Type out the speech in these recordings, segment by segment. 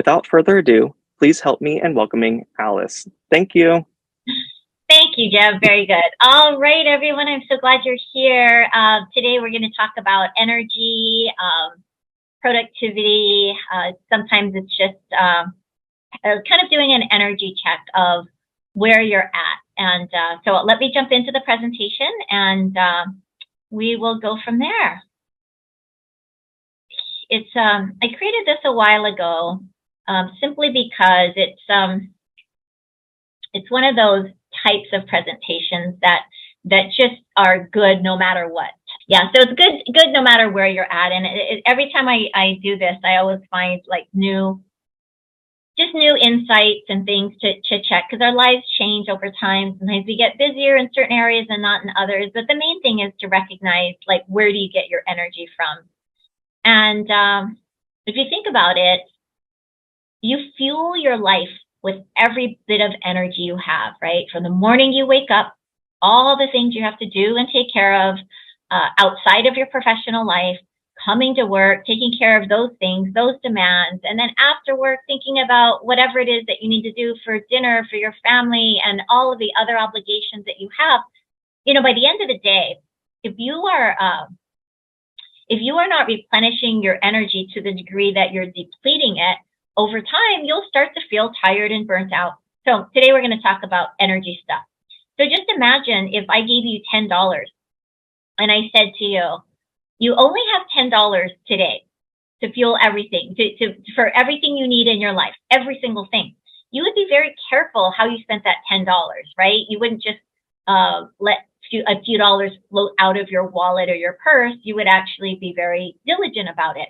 Without further ado, please help me in welcoming Alice. Thank you. Thank you, Jeb. Very good. All right, everyone. I'm so glad you're here. Today, we're going to talk about energy, productivity. Sometimes it's just kind of doing an energy check of where you're at. And so let me jump into the presentation and we will go from there. I created this a while ago simply because it's one of those types of presentations that just are good no matter what. Yeah, so it's good no matter where you're at. And every time I do this, I always find like new insights and things to check, because our lives change over time. Sometimes we get busier in certain areas and not in others. But the main thing is to recognize, like, where do you get your energy from? And if you think about it, you fuel your life with every bit of energy you have, right? From the morning you wake up, all the things you have to do and take care of outside of your professional life, coming to work, taking care of those things, those demands, and then after work, thinking about whatever it is that you need to do for dinner, for your family, and all of the other obligations that you have. You know, by the end of the day, if you are not replenishing your energy to the degree that you're depleting it, over time, you'll start to feel tired and burnt out. So today we're going to talk about energy stuff. So just imagine if I gave you $10 and I said to you, you only have $10 today to fuel everything, for everything you need in your life, every single thing. You would be very careful how you spent that $10, right? You wouldn't just let a few dollars float out of your wallet or your purse. You would actually be very diligent about it.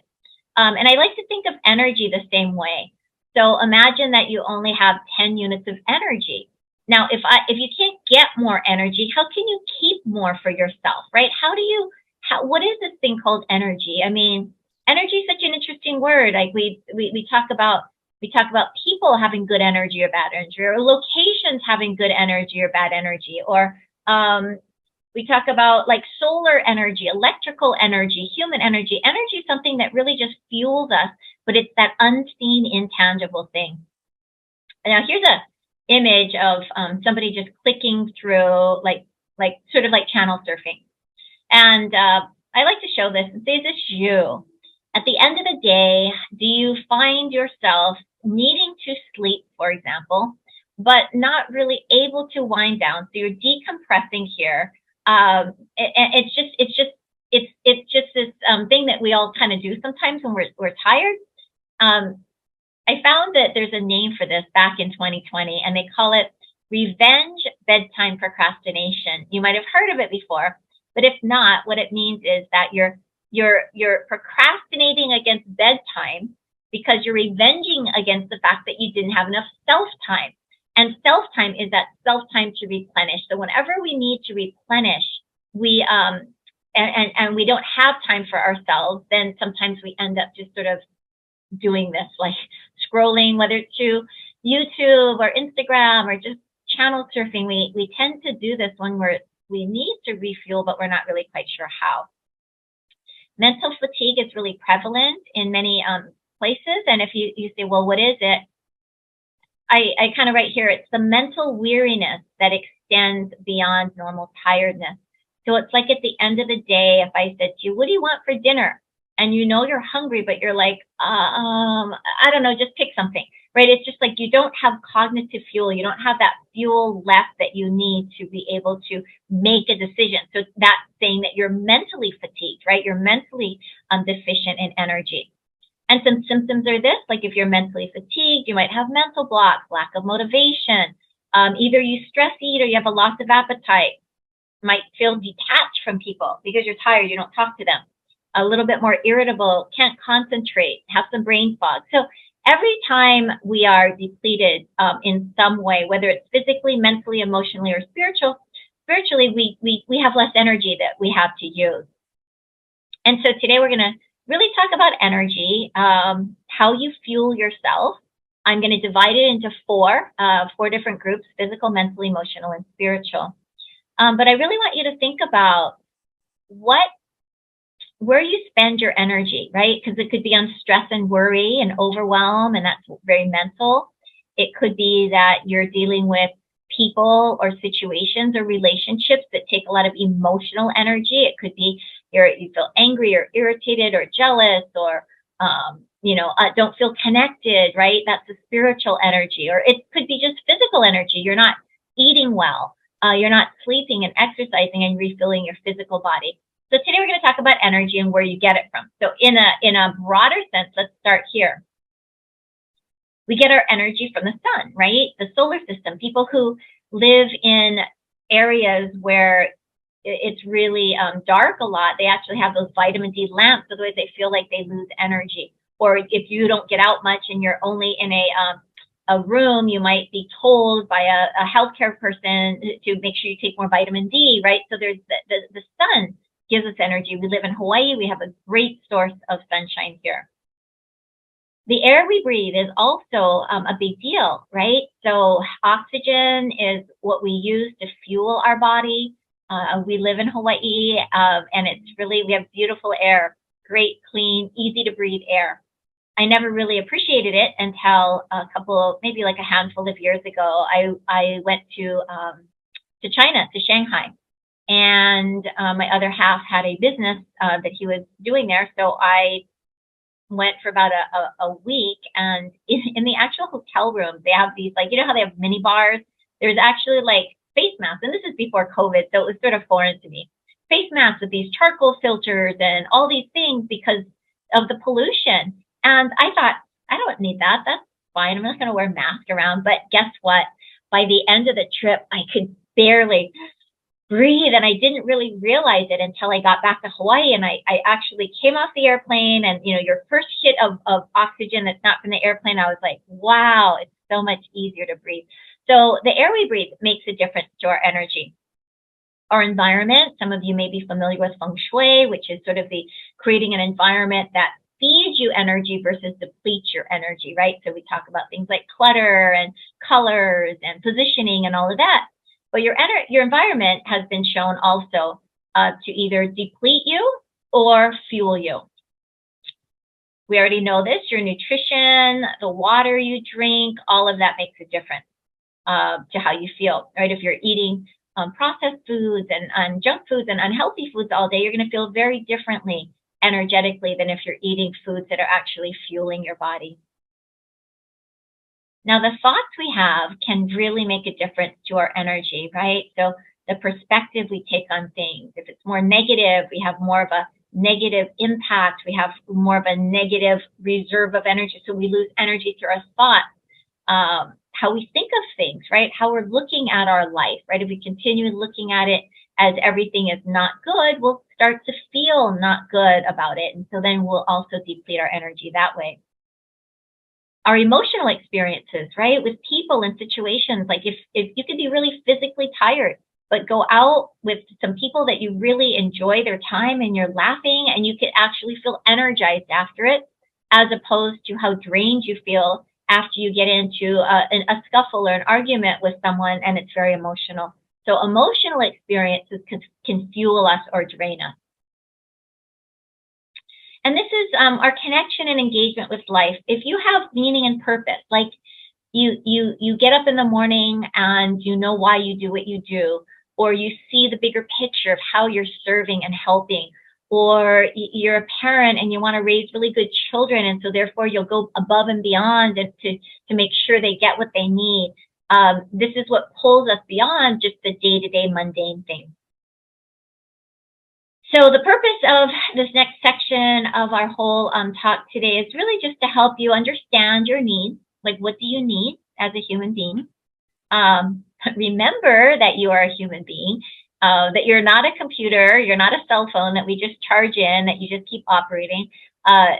And I like to think of energy the same way. So imagine that you only have 10 units of energy. Now, if you can't get more energy, how can you keep more for yourself, right? What is this thing called energy? I mean, energy is such an interesting word. Like we talk about people having good energy or bad energy, or locations having good energy or bad energy, or we talk about like solar energy, electrical energy, human energy. Energy is something that really just fuels us, but it's that unseen, intangible thing. Now, here's a image of somebody just clicking through, like sort of like channel surfing. And I like to show this and say, is this you? At the end of the day, do you find yourself needing to sleep, for example, but not really able to wind down? So you're decompressing here. It's just this thing that we all kind of do sometimes when we're tired. I found that there's a name for this back in 2020, and they call it revenge bedtime procrastination. You might have heard of it before, but if not, what it means is that you're procrastinating against bedtime because you're revenging against the fact that you didn't have enough self-time. And self-time is that self-time to replenish. So whenever we need to replenish, we and we don't have time for ourselves, then sometimes we end up just sort of doing this, like scrolling, whether it's to YouTube or Instagram or just channel surfing. We tend to do this when we need to refuel, but we're not really quite sure how. Mental fatigue is really prevalent in many places. And if you say, well, what is it? I kind of write here, it's the mental weariness that extends beyond normal tiredness. So it's like at the end of the day, if I said to you, what do you want for dinner? And you know you're hungry, but you're like, I don't know, just pick something, right? It's just like you don't have cognitive fuel. You don't have that fuel left that you need to be able to make a decision. So that's saying that you're mentally fatigued, right? You're mentally deficient in energy. And some symptoms are this, like if you're mentally fatigued, you might have mental blocks, lack of motivation. Either you stress eat or you have a loss of appetite. Might feel detached from people because you're tired, you don't talk to them. A little bit more irritable, can't concentrate, have some brain fog. So every time we are depleted in some way, whether it's physically, mentally, emotionally, or spiritually, we have less energy that we have to use. And so today we're going to really talk about energy, how you fuel yourself. I'm going to divide it into four different groups: physical, mental, emotional, and spiritual. But I really want you to think about what where you spend your energy, right? Because it could be on stress and worry and overwhelm, and that's very mental. It could be that you're dealing with people or situations or relationships that take a lot of emotional energy. It could be you feel angry or irritated or jealous or don't feel connected, right? That's a spiritual energy. Or it could be just physical energy. You're not eating well. You're not sleeping and exercising and refilling your physical body. So today we're going to talk about energy and where you get it from. So in a broader sense, let's start here. We get our energy from the sun, right? The solar system. People who live in areas where it's really dark a lot, they actually have those vitamin D lamps, otherwise they feel like they lose energy. Or if you don't get out much and you're only in a room, you might be told by a healthcare person to make sure you take more vitamin D, right? So there's the sun gives us energy. We live in Hawaii. We have a great source of sunshine here. The air we breathe is also a big deal, right? So oxygen is what we use to fuel our body. We live in Hawaii, and we have beautiful air, great, clean, easy to breathe air. I never really appreciated it until maybe like a handful of years ago. I went to China, to Shanghai. And my other half had a business that he was doing there. So I went for about a week. And in the actual hotel room, they have these, like, you know how they have mini bars? There's actually like face masks. And this is before COVID, so it was sort of foreign to me. Face masks with these charcoal filters and all these things because of the pollution. And I thought, I don't need that. That's fine. I'm not going to wear a mask around. But guess what? By the end of the trip, I could barely breathe, and I didn't really realize it until I got back to Hawaii. And I actually came off the airplane, and your first hit of oxygen that's not from the airplane, I was like, wow, it's so much easier to breathe. So the air we breathe makes a difference to our energy. Our environment, some of you may be familiar with feng shui, which is sort of the creating an environment that feeds you energy versus depletes your energy, right? So we talk about things like clutter and colors and positioning and all of that. But your environment has been shown also to either deplete you or fuel you. We already know this. Your nutrition, the water you drink, all of that makes a difference to how you feel, right? If you're eating processed foods and junk foods and unhealthy foods all day, you're going to feel very differently energetically than if you're eating foods that are actually fueling your body. Now, the thoughts we have can really make a difference to our energy, right? So the perspective we take on things, if it's more negative, we have more of a negative impact. We have more of a negative reserve of energy. So we lose energy through our thoughts, how we think of things, right? How we're looking at our life, right? If we continue looking at it as everything is not good, we'll start to feel not good about it. And so then we'll also deplete our energy that way. Our emotional experiences, right? With people and situations, like if you could be really physically tired, but go out with some people that you really enjoy their time and you're laughing and you could actually feel energized after it, as opposed to how drained you feel after you get into a scuffle or an argument with someone and it's very emotional. So emotional experiences can fuel us or drain us. And this is our connection and engagement with life. If you have meaning and purpose, like you get up in the morning and you know why you do what you do, or you see the bigger picture of how you're serving and helping, or you're a parent and you want to raise really good children, and so therefore you'll go above and beyond to make sure they get what they need. This is what pulls us beyond just the day-to-day mundane things. So the purpose of this next section of our whole talk today is really just to help you understand your needs. Like, what do you need as a human being? Remember that you are a human being, that you're not a computer, you're not a cell phone that we just charge in, that you just keep operating.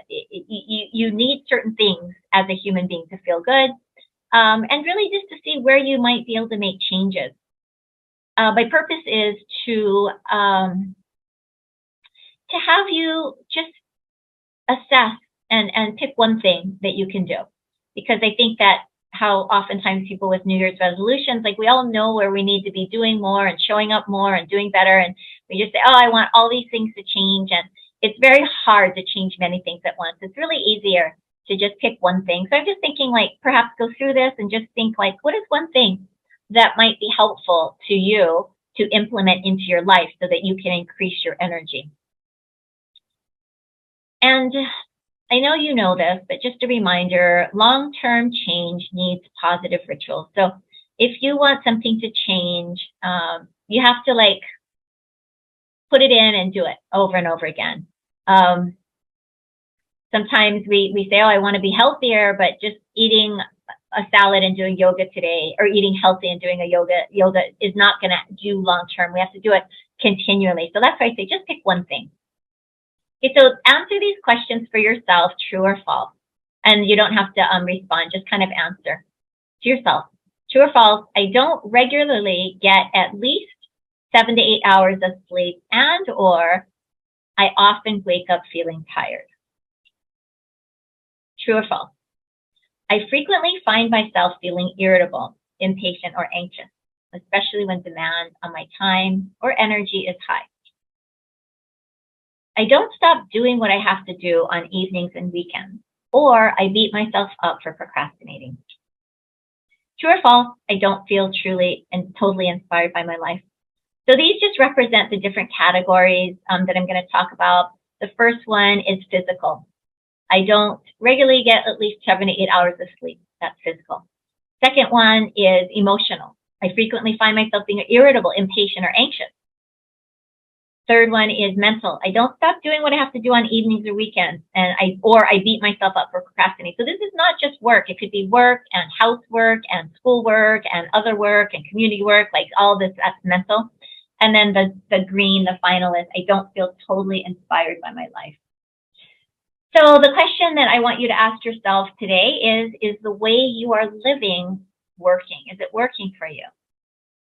You need certain things as a human being to feel good, and really just to see where you might be able to make changes. My purpose is to have you just assess and pick one thing that you can do. Because I think that how oftentimes people with New Year's resolutions, like, we all know where we need to be doing more and showing up more and doing better. And we just say, oh, I want all these things to change. it's very hard to change many things at once. It's really easier to just pick one thing. So I'm just thinking, like, perhaps go through this and just think, like, what is one thing that might be helpful to you to implement into your life so that you can increase your energy? And I know you know this, but just a reminder, long-term change needs positive rituals. So if you want something to change, you have to like put it in and do it over and over again. Sometimes we say, oh, I want to be healthier, but just eating a salad and doing yoga today, or eating healthy and doing a yoga is not going to do long-term. We have to do it continually. So that's why I say just pick one thing. Okay, so answer these questions for yourself, true or false. And you don't have to respond, just kind of answer to yourself. True or false, I don't regularly get at least 7 to 8 hours of sleep, and or I often wake up feeling tired. True or false, I frequently find myself feeling irritable, impatient, or anxious, especially when demand on my time or energy is high. I don't stop doing what I have to do on evenings and weekends, or I beat myself up for procrastinating. True or false, I don't feel truly and totally inspired by my life. So these just represent the different categories that I'm going to talk about. The first one is physical. I don't regularly get at least 7 to 8 hours of sleep. That's physical. Second one is emotional. I frequently find myself being irritable, impatient, or anxious. Third one is mental. I don't stop doing what I have to do on evenings or weekends, and I beat myself up for procrastinating. So this is not just work. It could be work and housework and schoolwork and other work and community work, like all this, that's mental. And then the green, the final is, I don't feel totally inspired by my life. So the question that I want you to ask yourself today is the way you are living working? Is it working for you?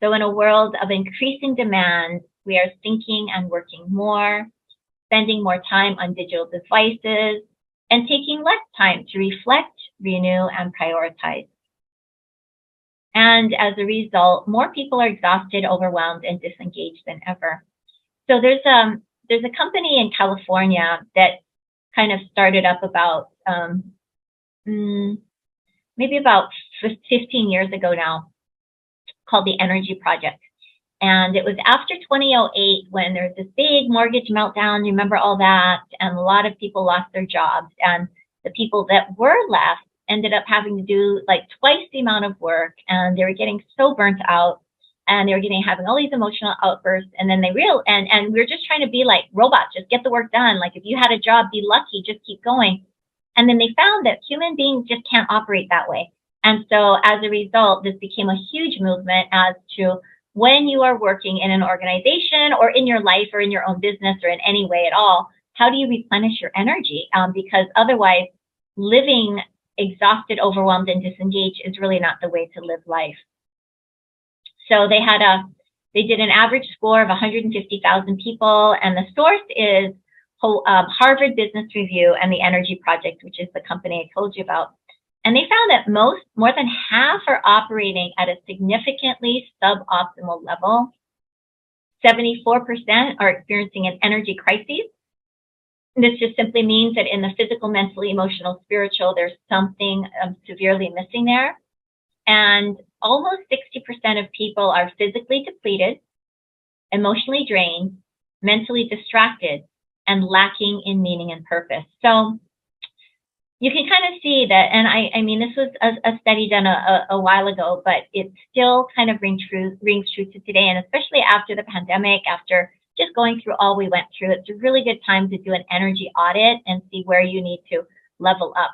So in a world of increasing demand, we are thinking and working more, spending more time on digital devices, and taking less time to reflect, renew, and prioritize. And as a result, more people are exhausted, overwhelmed, and disengaged than ever. So there's a company in California that kind of started up about maybe about 15 years ago now, called the Energy Project. And it was after 2008 when there was this big mortgage meltdown. You remember all that? And a lot of people lost their jobs. And the people that were left ended up having to do like twice the amount of work. And they were getting so burnt out. And they were having all these emotional outbursts. And then and we were just trying to be like robots, just get the work done. Like if you had a job, be lucky, just keep going. And then they found that human beings just can't operate that way. And so as a result, this became a huge movement as to when you are working in an organization or in your life or in your own business or in any way at all, how do you replenish your energy? Because otherwise, living exhausted, overwhelmed, and disengaged is really not the way to live life. So they did an average score of 150,000 people, and the source is Harvard Business Review and the Energy Project, which is the company I told you about. And they found that more than half are operating at a significantly suboptimal level. 74% are experiencing an energy crisis. This just simply means that in the physical, mental, emotional, spiritual, there's something severely missing there. And almost 60% of people are physically depleted, emotionally drained, mentally distracted, and lacking in meaning and purpose. So you can kind of see that, and I mean, this was a study done a while ago, but it still kind of rings true to today, and especially after the pandemic, after just going through all we went through, it's a really good time to do an energy audit and see where you need to level up.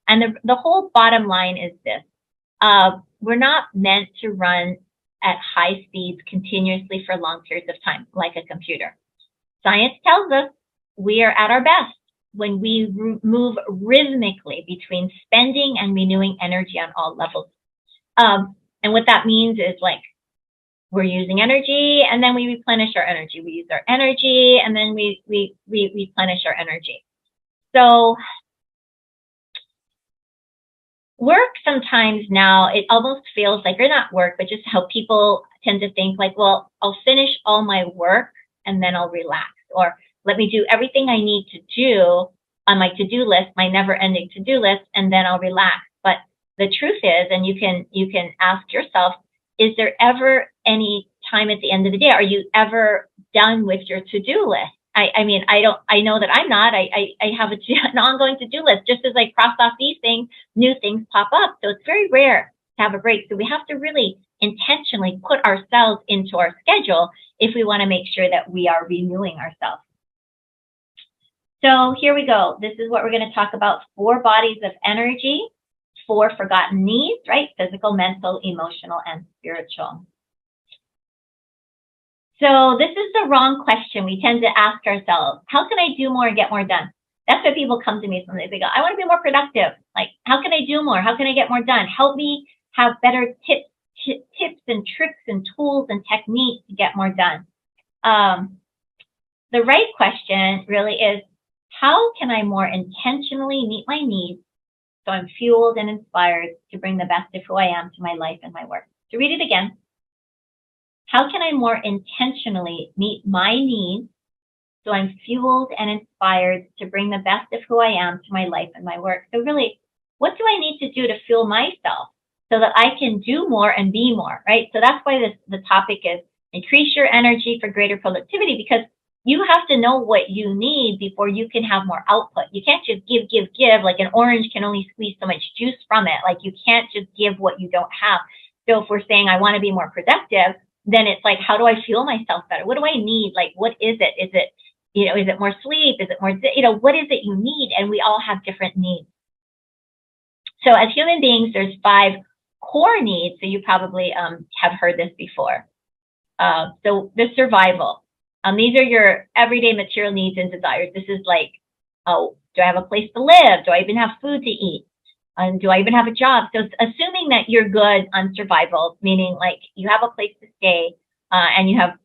And the whole bottom line is this. We're not meant to run at high speeds continuously for long periods of time, like a computer. Science tells us we are at our best when we move rhythmically between spending and renewing energy on all levels. And what that means is like we're using energy and then we replenish our energy. We use our energy and then we replenish our energy. So work sometimes now, it almost feels like, or not work, but just how people tend to think like, well, I'll finish all my work and then I'll relax. Or Let me do everything I need to do on my to-do list, my never-ending to-do list, and then I'll relax. But the truth is, and you can ask yourself, is there ever any time at the end of the day? Are you ever done with your to-do list? I mean, I know that I'm not. I have an ongoing to-do list. Just as I cross off these things, new things pop up. So it's very rare to have a break. So we have to really intentionally put ourselves into our schedule if we want to make sure that we are renewing ourselves. So here we go. This is what we're going to talk about: 4 bodies of energy, 4 forgotten needs, right? Physical, mental, emotional, and spiritual. So this is the wrong question we tend to ask ourselves. How can I do more and get more done? That's why people come to me sometimes. They go, I want to be more productive. Like, how can I do more? How can I get more done? Help me have better tips and tricks and tools and techniques to get more done. The right question really is, how can I more intentionally meet my needs so I'm fueled and inspired to bring the best of who I am to my life and my work? To read it again. How can I more intentionally meet my needs so I'm fueled and inspired to bring the best of who I am to my life and my work? So really, what do I need to do to fuel myself so that I can do more and be more, right? So that's why the topic is increase your energy for greater productivity, because you have to know what you need before you can have more output. You can't just give. Like an orange can only squeeze so much juice from it. Like you can't just give what you don't have. So if we're saying I want to be more productive, then it's like, how do I fuel myself better? What do I need? Like, what is it? Is it, is it more sleep? Is it more, what is it you need? And we all have different needs. So as human beings, there's 5 core needs. So you probably have heard this before. So the survival. These are your everyday material needs and desires. This is like, oh, do I have a place to live? Do I even have food to eat? Do I even have a job? So assuming that you're good on survival, meaning like you have a place to stay and you have,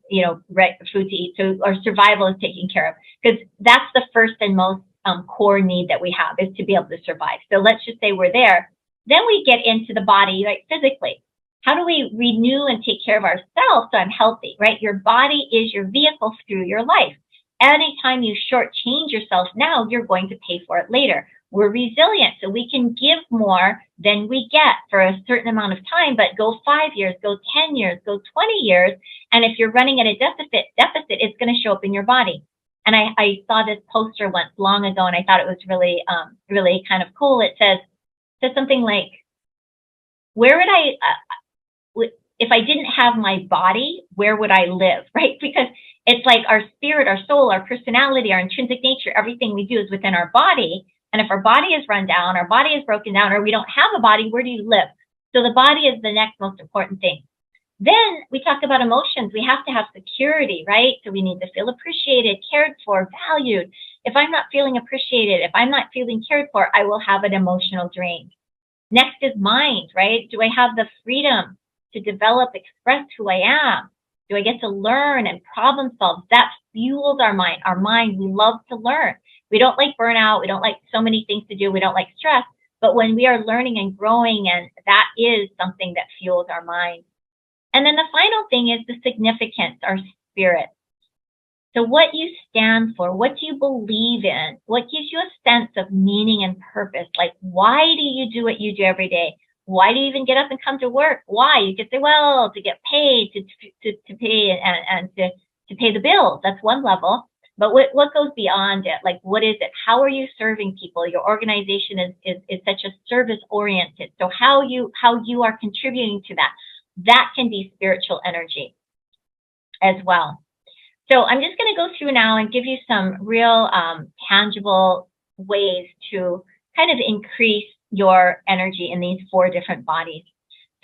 food to eat. So our survival is taken care of, because that's the first and most core need that we have, is to be able to survive. So let's just say we're there. Then we get into the body, right? Physically. How do we renew and take care of ourselves so I'm healthy, right? Your body is your vehicle through your life. Anytime you shortchange yourself now, you're going to pay for it later. We're resilient, so we can give more than we get for a certain amount of time, but go 5 years, go 10 years, go 20 years. And if you're running at a deficit, it's going to show up in your body. And I saw this poster once long ago, and I thought it was really, really kind of cool. It says something like, where would if I didn't have my body, where would I live, right? Because it's like our spirit, our soul, our personality, our intrinsic nature, everything we do is within our body. And if our body is run down, our body is broken down, or we don't have a body, where do you live? So the body is the next most important thing. Then we talk about emotions. We have to have security, right? So we need to feel appreciated, cared for, valued. If I'm not feeling appreciated, if I'm not feeling cared for, I will have an emotional drain. Next is mind, right? Do I have the freedom to develop, express who I am? Do I get to learn and problem solve? That fuels our mind. Our mind, we love to learn. We don't like burnout. We don't like so many things to do. We don't like stress. But when we are learning and growing, and that is something that fuels our mind. And then the final thing is the significance, our spirit. So what you stand for, what do you believe in? What gives you a sense of meaning and purpose? Like, why do you do what you do every day? Why do you even get up and come to work? Why? You could say, well, to get paid, to pay and to pay the bills. That's one level. But what goes beyond it? Like, what is it? How are you serving people? Your organization is such a service oriented. So how you are contributing to that can be spiritual energy as well. So I'm just going to go through now and give you some real tangible ways to kind of increase your energy in these 4 different bodies.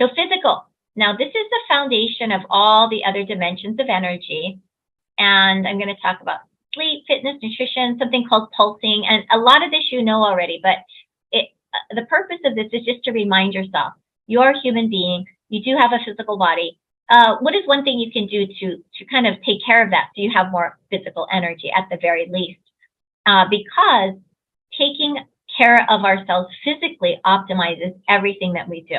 So physical. Now, this is the foundation of all the other dimensions of energy. And I'm going to talk about sleep, fitness, nutrition, something called pulsing. And a lot of this you know already, but the purpose of this is just to remind yourself, you're a human being. You do have a physical body. What is one thing you can do to kind of take care of that so you have more physical energy at the very least? Because taking care of ourselves physically optimizes everything that we do.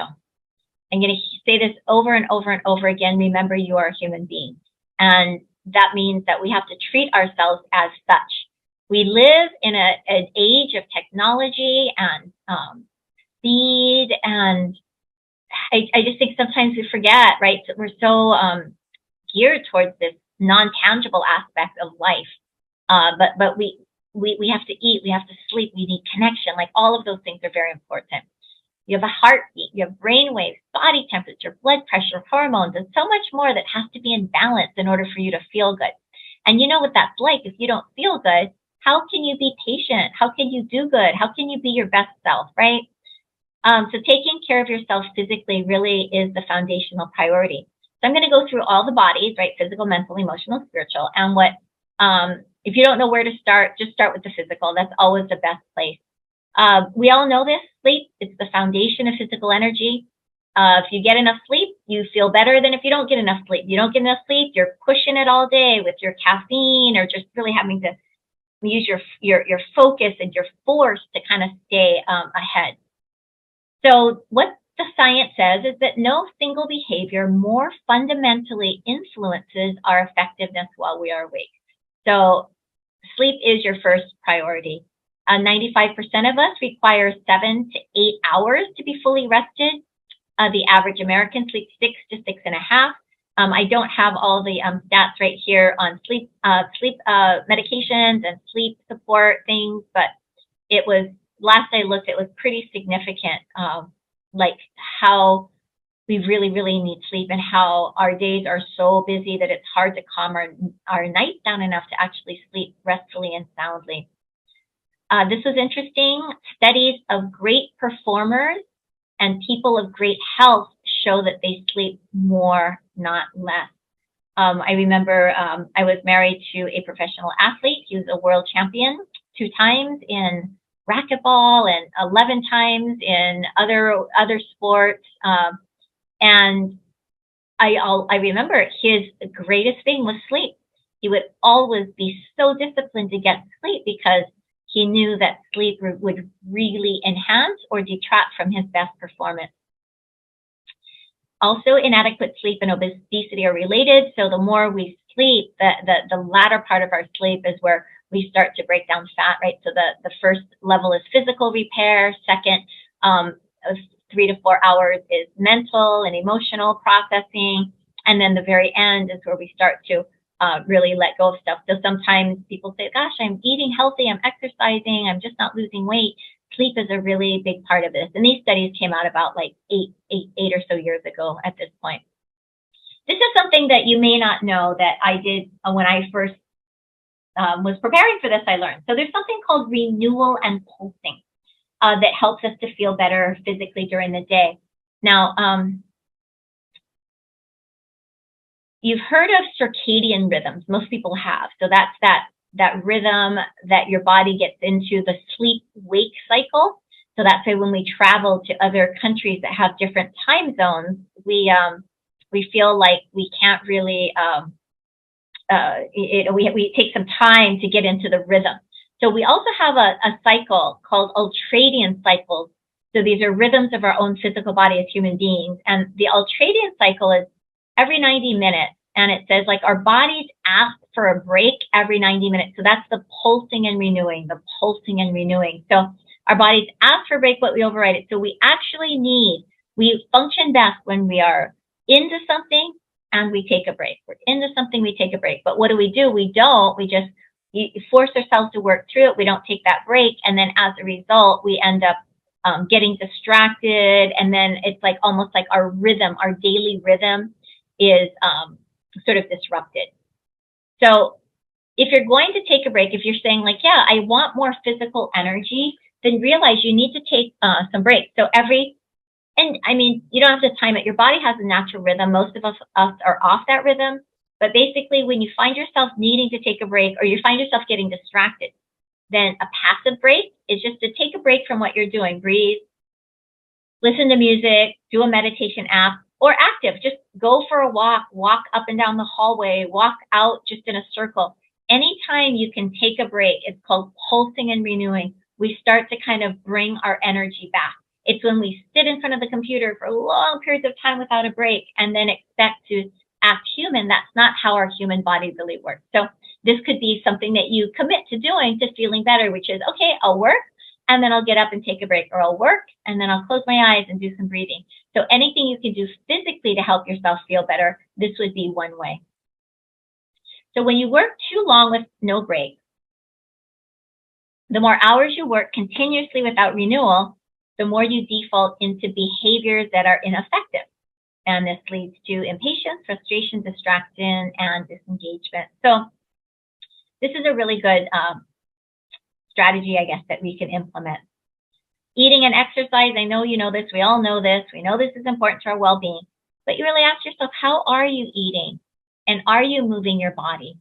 I'm going to say this over and over and over again. Remember, you are a human being. And that means that we have to treat ourselves as such. We live in an age of technology and speed, and I just think sometimes we forget, right? We're so geared towards this non-tangible aspect of life, but we have to eat, we have to sleep, we need connection. Like all of those things are very important. You have a heartbeat, you have brain waves, body temperature, blood pressure, hormones, and so much more that has to be in balance in order for you to feel good. And you know what that's like. If you don't feel good, how can you be patient? How can you do good? How can you be your best self, right? So taking care of yourself physically really is the foundational priority. So I'm going to go through all the bodies, right? Physical, mental, emotional, spiritual. And if you don't know where to start, just start with the physical. That's always the best place. We all know this. Sleep, it's the foundation of physical energy. If you get enough sleep, you feel better than if you don't get enough sleep. You don't get enough sleep, you're pushing it all day with your caffeine or just really having to use your focus and your force to kind of stay ahead. So what the science says is that no single behavior more fundamentally influences our effectiveness while we are awake. So sleep is your first priority. 95% of us require 7 to 8 hours to be fully rested. The average American sleeps 6 to 6.5. I don't have all the stats right here on sleep medications and sleep support things, but it was, last I looked, it was pretty significant, like how we really, really need sleep and how our days are so busy that it's hard to calm our nights down enough to actually sleep restfully and soundly. This was interesting. Studies of great performers and people of great health show that they sleep more, not less. I remember I was married to a professional athlete. He was a world champion 2 times in racquetball and 11 times in other sports. And I remember his greatest thing was sleep. He would always be so disciplined to get sleep because he knew that sleep would really enhance or detract from his best performance. Also, inadequate sleep and obesity are related. So the more we sleep, the latter part of our sleep is where we start to break down fat, right? So the first level is physical repair. Second, 3 to 4 hours is mental and emotional processing. And then the very end is where we start to really let go of stuff. So sometimes people say, gosh, I'm eating healthy, I'm exercising, I'm just not losing weight. Sleep is a really big part of this. And these studies came out about like eight or so years ago at this point. This is something that you may not know that I did when I first was preparing for this, I learned. So there's something called renewal and pulsing that helps us to feel better physically during the day. Now, you've heard of circadian rhythms. Most people have. So that's that rhythm that your body gets into, the sleep-wake cycle. So that's why when we travel to other countries that have different time zones, we feel like we can't really, we take some time to get into the rhythm. So we also have a cycle called ultradian cycles. So these are rhythms of our own physical body as human beings. And the ultradian cycle is every 90 minutes. And it says like our bodies ask for a break every 90 minutes. So that's the pulsing and renewing, the pulsing and renewing. So our bodies ask for a break, but we override it. So we actually we function best when we are into something and we take a break. We're into something, we take a break. But what do? We just force ourselves to work through it. We don't take that break. And then as a result, we end up getting distracted. And then it's like almost like our rhythm, our daily rhythm is sort of disrupted. So if you're going to take a break, if you're saying like, yeah, I want more physical energy, then realize you need to take some breaks. So and I mean, you don't have to time it. Your body has a natural rhythm. Most of us are off that rhythm. But basically, when you find yourself needing to take a break or you find yourself getting distracted, then a passive break is just to take a break from what you're doing. Breathe, listen to music, do a meditation app, or active. Just go for a walk up and down the hallway, walk out just in a circle. Anytime you can take a break, it's called pulsing and renewing. We start to kind of bring our energy back. It's when we sit in front of the computer for long periods of time without a break and then expect to act human, that's not how our human body really works. So this could be something that you commit to doing to feeling better, which is, okay, I'll work and then I'll get up and take a break, or I'll work and then I'll close my eyes and do some breathing. So anything you can do physically to help yourself feel better, this would be one way. So when you work too long with no break, the more hours you work continuously without renewal, the more you default into behaviors that are ineffective. And this leads to impatience, frustration, distraction, and disengagement. So this is a really good strategy, I guess, that we can implement. Eating and exercise, I know you know this, we all know this, we know this is important to our well-being, but you really ask yourself, how are you eating? And are you moving your body?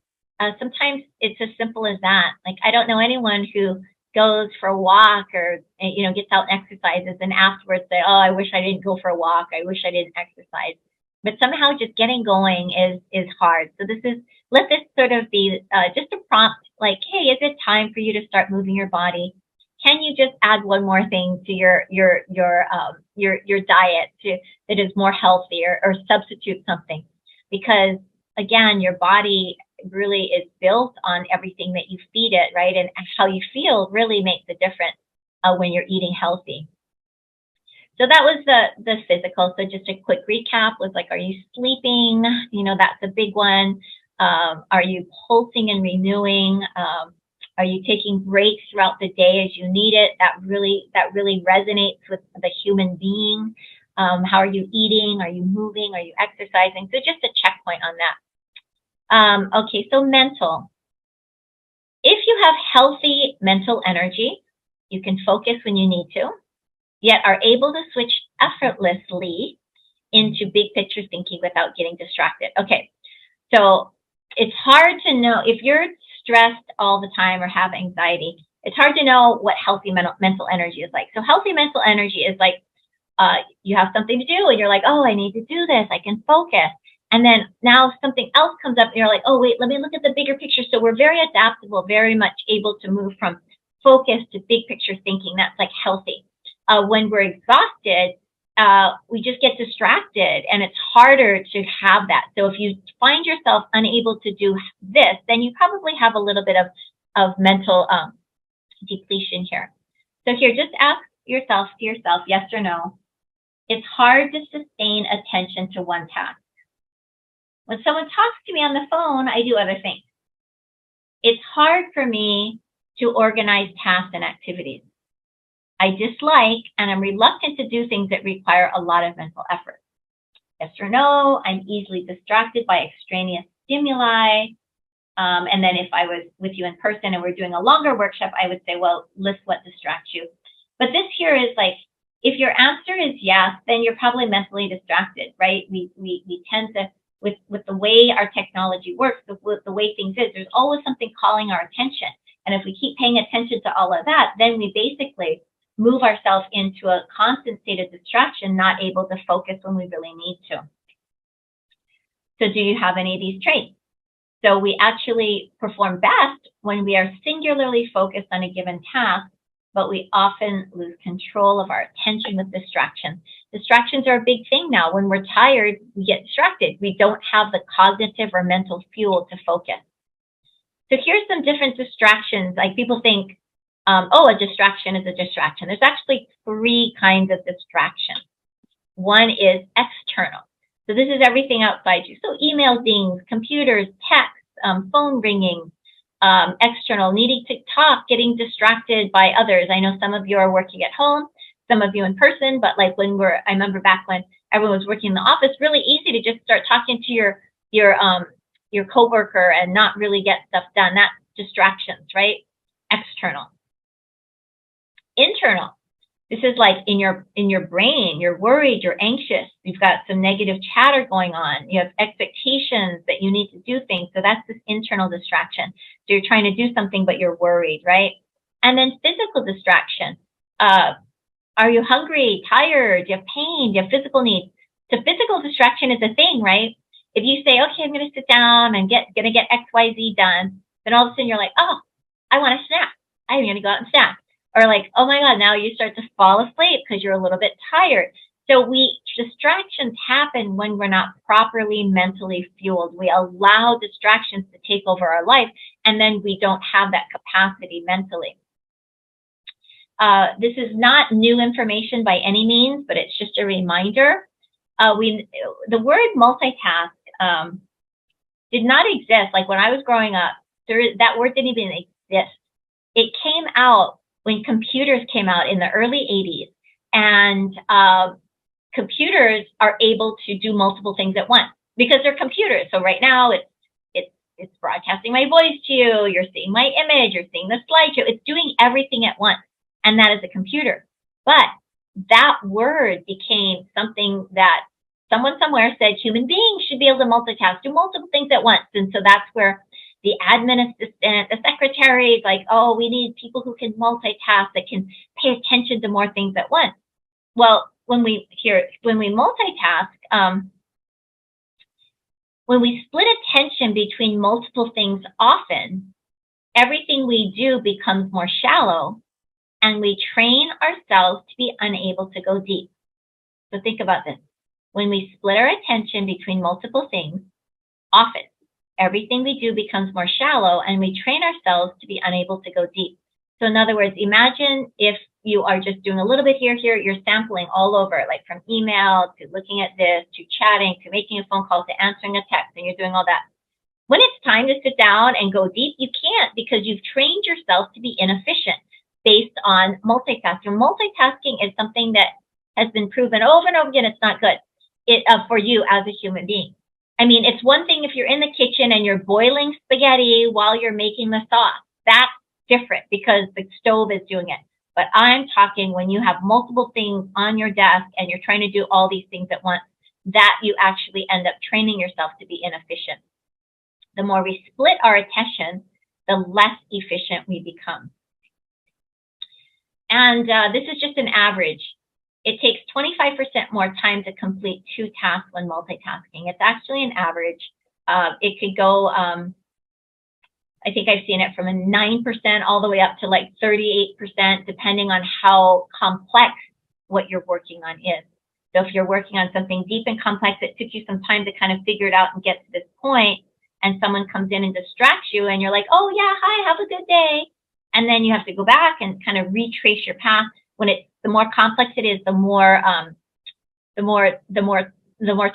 Sometimes it's as simple as that. Like, I don't know anyone who goes for a walk or, gets out and exercises and afterwards say, oh, I wish I didn't go for a walk. I wish I didn't exercise. But somehow just getting going is hard. So let this sort of be just a prompt, like, hey, is it time for you to start moving your body? Can you just add one more thing to your diet that is more healthy, or substitute something? Because again, your body really is built on everything that you feed it, right? And how you feel really makes a difference when you're eating healthy. So that was the physical. So just a quick recap was like, are you sleeping? That's a big one. Are you pulsing and renewing? Are you taking breaks throughout the day as you need it? That really resonates with the human being. How are you eating? Are you moving? Are you exercising? So just a checkpoint on that. Okay, so mental. If you have healthy mental energy, you can focus when you need to, yet are able to switch effortlessly into big picture thinking without getting distracted. Okay, so it's hard to know if you're stressed all the time or have anxiety. It's hard to know what healthy mental energy is like. So healthy mental energy is like you have something to do and you're like, oh, I need to do this. I can focus. And then now something else comes up and you're like, oh, wait, let me look at the bigger picture. So we're very adaptable, very much able to move from focus to big picture thinking. That's like healthy. When we're exhausted, we just get distracted and it's harder to have that. So if you find yourself unable to do this, then you probably have a little bit of mental depletion here. So here, just ask yourself, yes or no. It's hard to sustain attention to one task. When someone talks to me on the phone, I do other things. It's hard for me to organize tasks and activities. I dislike and I'm reluctant to do things that require a lot of mental effort. Yes or no, I'm easily distracted by extraneous stimuli. And then if I was with you in person and we're doing a longer workshop, I would say, well, list what distracts you. But this here is like, if your answer is yes, then you're probably mentally distracted, right? We tend to, with the way our technology works, the way things is, there's always something calling our attention. And if we keep paying attention to all of that, then we basically move ourselves into a constant state of distraction, not able to focus when we really need to. So do you have any of these traits? So we actually perform best when we are singularly focused on a given task, but we often lose control of our attention with distractions. Distractions are a big thing now. When we're tired, we get distracted. We don't have the cognitive or mental fuel to focus. So here's some different distractions. Like people think, a distraction is a distraction. There's actually 3 kinds of distractions. One is external. So this is everything outside you. So email dings, computers, texts, phone ringing, external, needing to talk, getting distracted by others. I know some of you are working at home, some of you in person, but like I remember back when everyone was working in the office, really easy to just start talking to your coworker and not really get stuff done. That's distractions, right? External. Internal. This is like in your brain, you're worried, you're anxious, you've got some negative chatter going on, you have expectations that you need to do things. So that's this internal distraction. So you're trying to do something, but you're worried, right? And then physical distraction. Are you hungry, tired, do you have pain, do you have physical needs? So physical distraction is a thing, right? If you say, okay, I'm going to sit down and gonna get XYZ done, then all of a sudden you're like, oh, I want a snack. I'm going to go out and snack. Or like, oh my God, now you start to fall asleep because you're a little bit tired. So distractions happen when we're not properly mentally fueled. We allow distractions to take over our life, and then we don't have that capacity mentally. This is not new information by any means, but it's just a reminder. The word multitask did not exist. Like when I was growing up, that word didn't even exist. It came out when computers came out in the early 80s, and computers are able to do multiple things at once because they're computers. So right now it's broadcasting my voice to you, you're seeing my image, you're seeing the slideshow, it's doing everything at once, and that is a computer. But that word became something that someone somewhere said human beings should be able to multitask, do multiple things at once. And so that's where the admin assistant, the secretary, like, oh, we need people who can multitask, that can pay attention to more things at once. Well, when we multitask, when we split attention between multiple things often, everything we do becomes more shallow, and we train ourselves to be unable to go deep. So think about this. When we split our attention between multiple things, often, everything we do becomes more shallow, and we train ourselves to be unable to go deep. So in other words, imagine if you are just doing a little bit here, you're sampling all over, like from email to looking at this, to chatting, to making a phone call, to answering a text, and you're doing all that. When it's time to sit down and go deep, you can't, because you've trained yourself to be inefficient based on multitasking. Multitasking is something that has been proven over and over again. It's not good for you as a human being. I mean, it's one thing if you're in the kitchen and you're boiling spaghetti while you're making the sauce. That's different because the stove is doing it. But I'm talking when you have multiple things on your desk and you're trying to do all these things at once, that you actually end up training yourself to be inefficient. The more we split our attention, the less efficient we become. And this is just an average. It takes 25% more time to complete 2 tasks when multitasking. It's actually an average. It could go, I think I've seen it from a 9% all the way up to like 38%, depending on how complex what you're working on is. So if you're working on something deep and complex, it took you some time to kind of figure it out and get to this point, and someone comes in and distracts you, and you're like, oh yeah, hi, have a good day. And then you have to go back and kind of retrace your path. When the more complex it is, the more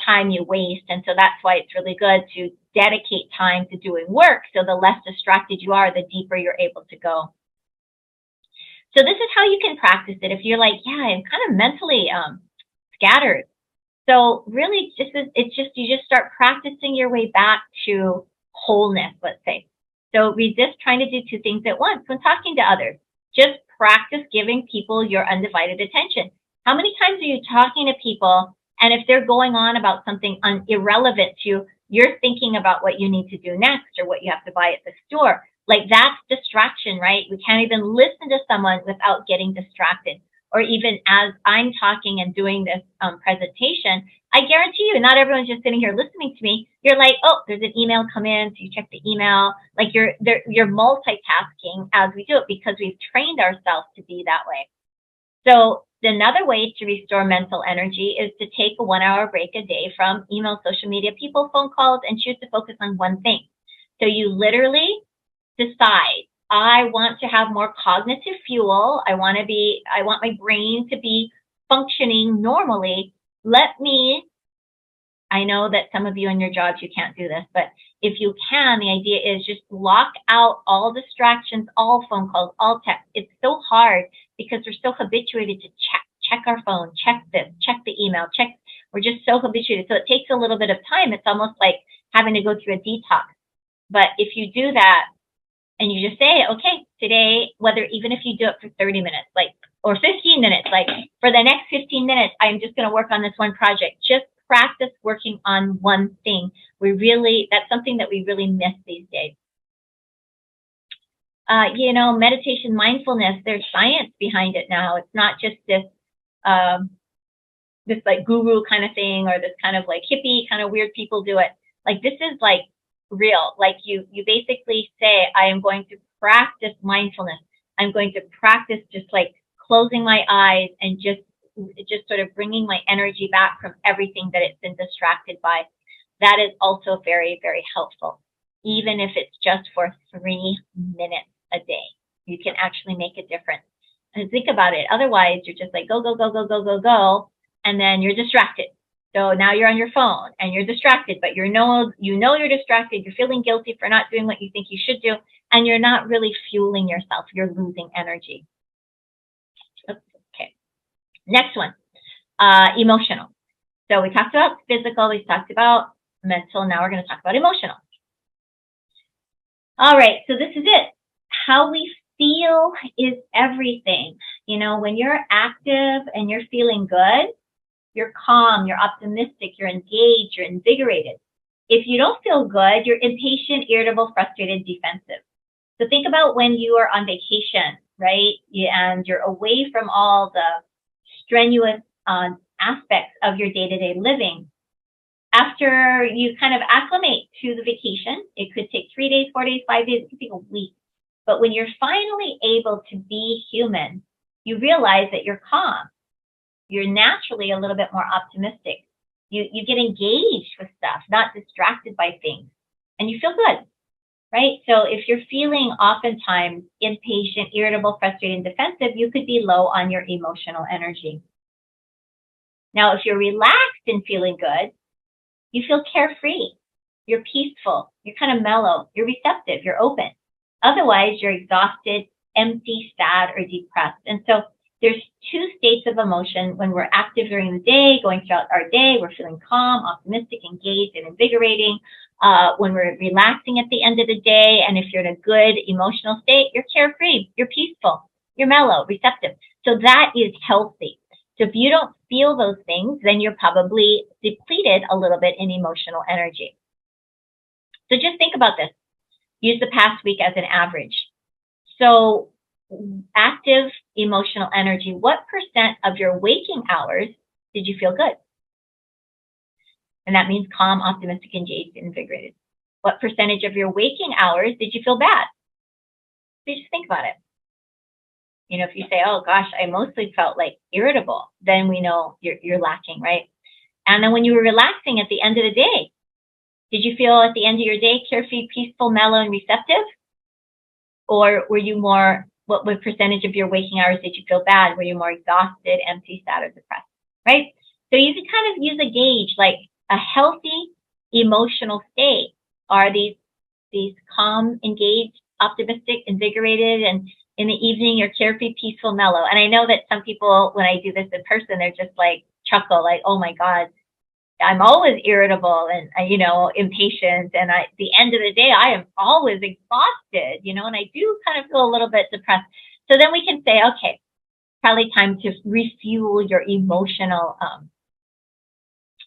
time you waste. And so that's why it's really good to dedicate time to doing work. So the less distracted you are, the deeper you're able to go. So this is how you can practice it. If you're like, yeah, I'm kind of mentally scattered. So really, you just start practicing your way back to wholeness, let's say. So resist trying to do 2 things at once when talking to others. Just practice giving people your undivided attention. How many times are you talking to people, and if they're going on about something irrelevant to you, you're thinking about what you need to do next or what you have to buy at the store? Like, that's distraction, right? We can't even listen to someone without getting distracted. Or even as I'm talking and doing this presentation, I guarantee you, not everyone's just sitting here listening to me. You're like, oh, there's an email come in, so you check the email. Like you're multitasking as we do it because we've trained ourselves to be that way. So another way to restore mental energy is to take a 1-hour break a day from email, social media, people, phone calls, and choose to focus on one thing. So you literally decide, I want to have more cognitive fuel. I want my brain to be functioning normally. I know that some of you in your jobs, you can't do this, but if you can, the idea is just block out all distractions, all phone calls, all text. It's so hard because we're so habituated to check our phone, check this, check the email, we're just so habituated. So it takes a little bit of time. It's almost like having to go through a detox. But if you do that, and you just say, okay, today, even if you do it for 30 minutes, or 15 minutes, for the next 15 minutes, I'm just going to work on this one project. Just practice working on one thing. That's something that we really miss these days. Meditation, mindfulness, there's science behind it now. It's not just this like guru kind of thing, or this kind of like hippie kind of weird people do it. Like, this is like real. Like you basically say, I am going to practice mindfulness. I'm going to practice just like closing my eyes and just just sort of bringing my energy back from everything that it's been distracted by. That is also very, very helpful. Even if it's just for 3 minutes a day, you can actually make a difference. And think about it. Otherwise, you're just like, go, go, go, go, go, go, go. And then you're distracted. So now you're on your phone and you're distracted, but you know you're distracted. You're feeling guilty for not doing what you think you should do. And you're not really fueling yourself. You're losing energy. Okay. Next one, emotional. So we talked about physical. We talked about mental. Now we're going to talk about emotional. All right. So this is it. How we feel is everything. You know, when you're active and you're feeling good, you're calm, you're optimistic, you're engaged, you're invigorated. If you don't feel good, you're impatient, irritable, frustrated, defensive. So think about when you are on vacation, right? And you're away from all the strenuous aspects of your day-to-day living. After you kind of acclimate to the vacation, it could take 3 days, 4 days, 5 days, it could take a week. But when you're finally able to be human, you realize that you're calm. You're naturally a little bit more optimistic. You get engaged with stuff, not distracted by things, and you feel good, right? So if you're feeling oftentimes impatient, irritable, frustrated, and defensive, you could be low on your emotional energy. Now, if you're relaxed and feeling good, you feel carefree. You're peaceful. You're kind of mellow. You're receptive. You're open. Otherwise, you're exhausted, empty, sad, or depressed. And so there's 2 states of emotion. When we're active during the day, going throughout our day, we're feeling calm, optimistic, engaged, and invigorating. When we're relaxing at the end of the day, and if you're in a good emotional state, you're carefree, you're peaceful, you're mellow, receptive. So that is healthy. So if you don't feel those things, then you're probably depleted a little bit in emotional energy. So just think about this. Use the past week as an average. So active emotional energy, what % of your waking hours did you feel good? And that means calm, optimistic, engaged, and invigorated. What percentage of your waking hours did you feel bad? So just think about it. You know, if you say, oh gosh, I mostly felt like irritable, then we know you're lacking, right? And then when you were relaxing at the end of the day, did you feel at the end of your day carefree, peaceful, mellow, and receptive? Or were you more, what percentage of your waking hours did you feel bad? Were you more exhausted, empty, sad, or depressed, right? So you can kind of use a gauge, like a healthy emotional state are these calm, engaged, optimistic, invigorated, and in the evening you're carefree, peaceful, mellow. And I know that some people, when I do this in person, they're just like chuckle, like, oh my God, I'm always irritable and, impatient. And at the end of the day, I am always exhausted, and I do kind of feel a little bit depressed. So then we can say, okay, probably time to refuel your emotional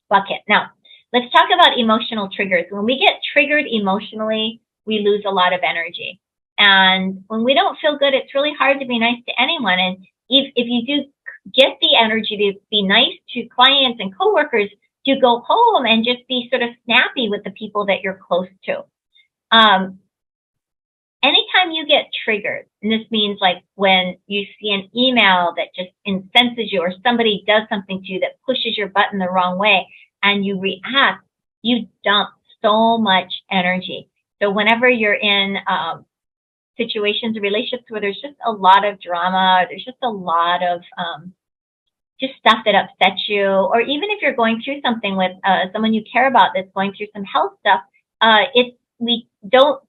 bucket. Now, let's talk about emotional triggers. When we get triggered emotionally, we lose a lot of energy. And when we don't feel good, it's really hard to be nice to anyone. And if you do get the energy to be nice to clients and coworkers, to go home and just be sort of snappy with the people that you're close to. Anytime you get triggered, and this means like when you see an email that just incenses you or somebody does something to you that pushes your button the wrong way and you react, you dump so much energy. So whenever you're in situations, relationships where there's just a lot of drama, there's just a lot of just stuff that upsets you, or even if you're going through something with someone you care about that's going through some health stuff, we don't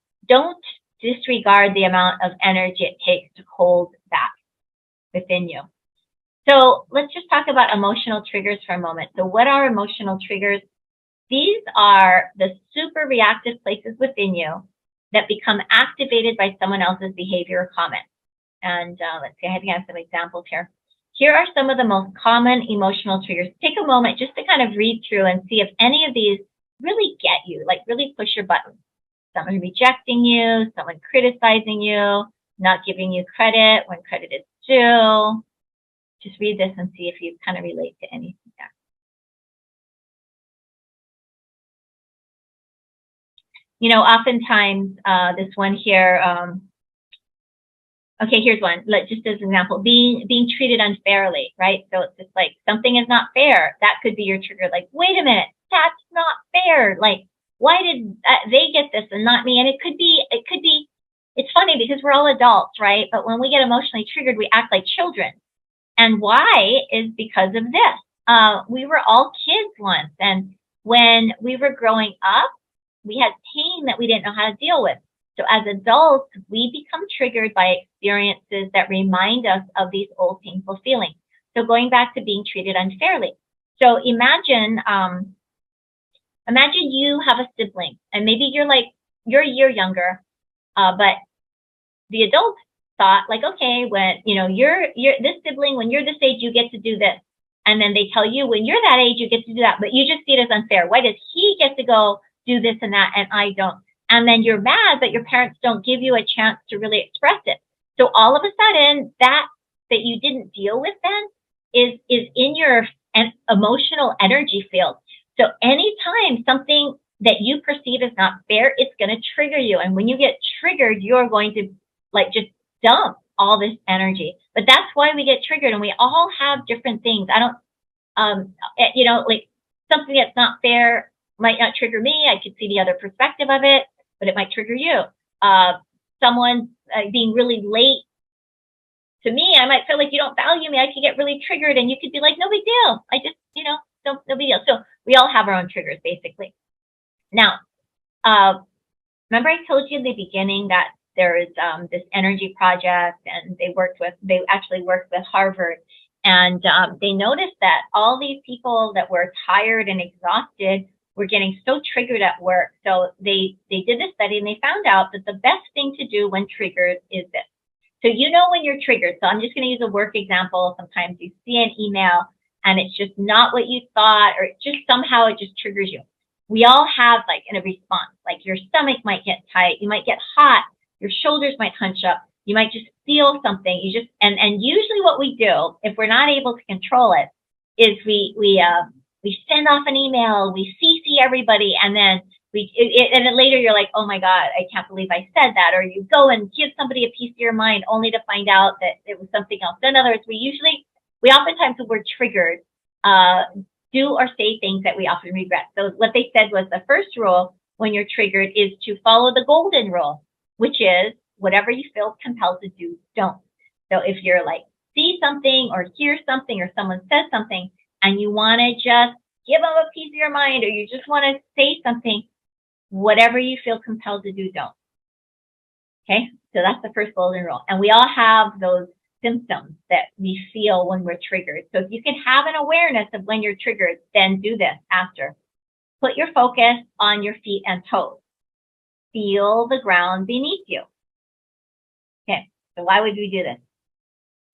disregard the amount of energy it takes to hold that within you. So let's just talk about emotional triggers for a moment. So what are emotional triggers? These are the super reactive places within you that become activated by someone else's behavior or comment. And let's see, I think I have some examples here. Here are some of the most common emotional triggers. Take a moment just to kind of read through and see if any of these really get you, like really push your button. Someone rejecting you, someone criticizing you, not giving you credit when credit is due. Just read this and see if you kind of relate to anything there. Oftentimes, this one here, Okay, here's one. Just as an example, being treated unfairly, right? So it's just like something is not fair. That could be your trigger. Like, wait a minute, that's not fair. Like, why did they get this and not me? And it could be. It's funny because we're all adults, right? But when we get emotionally triggered, we act like children. And why is because of this. We were all kids once, and when we were growing up, we had pain that we didn't know how to deal with. So as adults, we become triggered by experiences that remind us of these old painful feelings. So going back to being treated unfairly. So imagine you have a sibling, and maybe you're a year younger, but the adult thought like, okay, when you're this sibling, when you're this age, you get to do this, and then they tell you when you're that age, you get to do that, but you just see it as unfair. Why does he get to go do this and that, and I don't? And then you're mad that your parents don't give you a chance to really express it. So all of a sudden, that you didn't deal with then is in your emotional energy field. So anytime something that you perceive as not fair, it's going to trigger you. And when you get triggered, you're going to just dump all this energy. But that's why we get triggered, and we all have different things. I don't, something that's not fair might not trigger me. I could see the other perspective of it, but it might trigger you. Someone being really late to me, I might feel like you don't value me. I could get really triggered, and you could be like, no big deal. I just, no big deal. So we all have our own triggers, basically. Now, remember I told you in the beginning that there is this energy project, and they actually worked with Harvard, and they noticed that all these people that were tired and exhausted were getting so triggered at work. So they did a study, and they found out that the best thing to do when triggered is this. So when you're triggered. So I'm just going to use a work example. Sometimes you see an email and it's just not what you thought, or somehow it just triggers you. We all have a response, like your stomach might get tight, you might get hot, your shoulders might hunch up, you might just feel something. And usually what we do, if we're not able to control it, is we send off an email, we CC everybody, and then and then later you're like, oh my God, I can't believe I said that. Or you go and give somebody a piece of your mind only to find out that it was something else. In other words, we oftentimes, when we're triggered, do or say things that we often regret. So what they said was the first rule when you're triggered is to follow the golden rule, which is whatever you feel compelled to do, don't. So if you're see something or hear something or someone says something and you want to just give them a piece of your mind, or you just want to say something, whatever you feel compelled to do, don't. Okay, so that's the first golden rule. And we all have those symptoms that we feel when we're triggered. So if you can have an awareness of when you're triggered, then do this after. Put your focus on your feet and toes. Feel the ground beneath you. Okay, so why would we do this?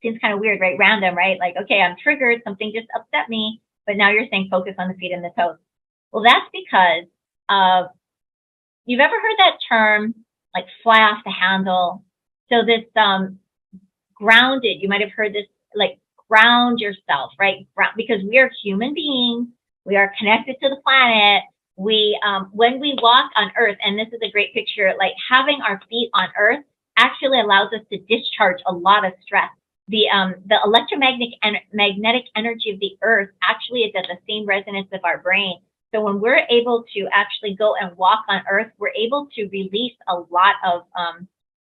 Seems kind of weird, right? Random, right? Like, okay, I'm triggered, something just upset me, but now you're saying focus on the feet and the toes. Well, that's because you've ever heard that term, like fly off the handle? So this grounded, you might have heard this, like ground yourself, right? Because we are human beings, we are connected to the planet. We, when we walk on Earth, and this is a great picture, like having our feet on Earth actually allows us to discharge a lot of stress. The electromagnetic energy of the Earth actually is at the same resonance of our brain. So when we're able to actually go and walk on Earth, we're able to release a lot of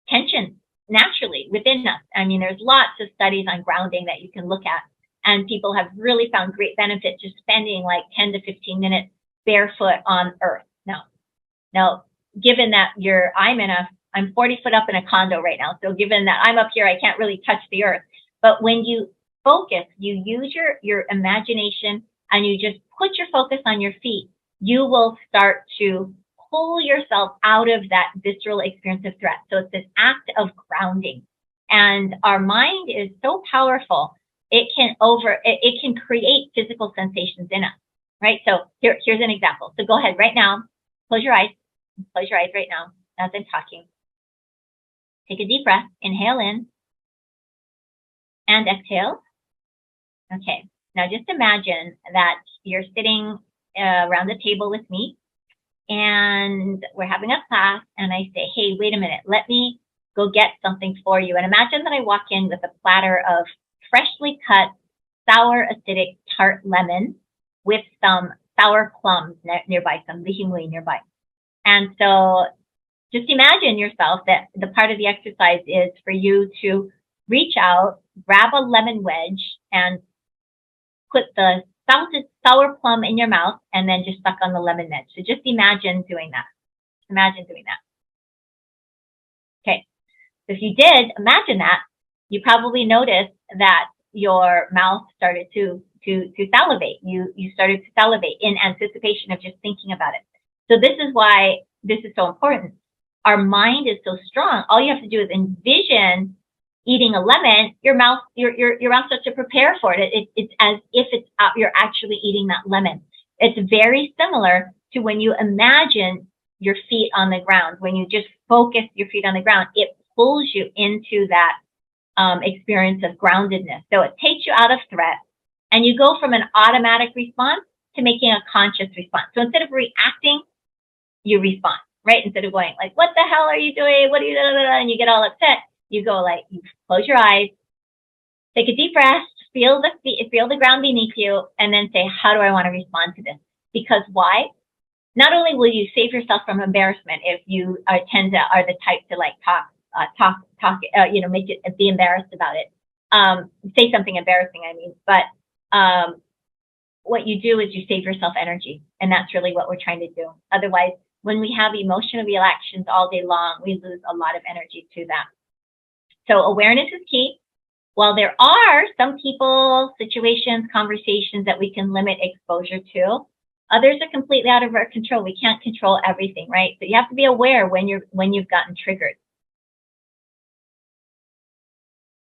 tension naturally within us. I mean, there's lots of studies on grounding that you can look at, and people have really found great benefit just spending like 10 to 15 minutes barefoot on Earth. Now, given that I'm 40 foot up in a condo right now. So given that I'm up here, I can't really touch the Earth. But when you focus, you use your imagination and you just put your focus on your feet, you will start to pull yourself out of that visceral experience of threat. So it's an act of grounding. And our mind is so powerful, it can create physical sensations in us, right? So here's an example. So go ahead right now, close your eyes right now as I'm talking. Take a deep breath, inhale in and exhale. Okay, now just imagine that you're sitting around the table with me and we're having a class, and I say, hey, wait a minute, let me go get something for you. And imagine that I walk in with a platter of freshly cut, sour, acidic, tart lemon with some sour plums nearby, some lihimui nearby. And so just imagine yourself that the part of the exercise is for you to reach out, grab a lemon wedge, and put the salted sour plum in your mouth, and then just suck on the lemon wedge. So just imagine doing that. Imagine doing that. Okay. So if you did imagine that, you probably noticed that your mouth started to salivate. You started to salivate in anticipation of just thinking about it. So this is why this is so important. Our mind is so strong. All you have to do is envision eating a lemon. Your mouth starts to prepare for it. It's as if you're actually eating that lemon. It's very similar to when you imagine your feet on the ground. When you just focus your feet on the ground, it pulls you into that experience of groundedness. So it takes you out of threat, and you go from an automatic response to making a conscious response. So instead of reacting, you respond, right? Instead of going like, what the hell are you doing? What are you doing? And you get all upset. You go like, you close your eyes, take a deep breath, feel the ground beneath you, and then say, how do I want to respond to this? Because why? Not only will you save yourself from embarrassment if you are the type to like make it, be embarrassed about it. Say something embarrassing, I mean, but what you do is you save yourself energy, and that's really what we're trying to do. Otherwise, when we have emotional reactions all day long, we lose a lot of energy to that. So awareness is key. While there are some people, situations, conversations that we can limit exposure to, others are completely out of our control. We can't control everything, right? So you have to be aware when you've gotten triggered.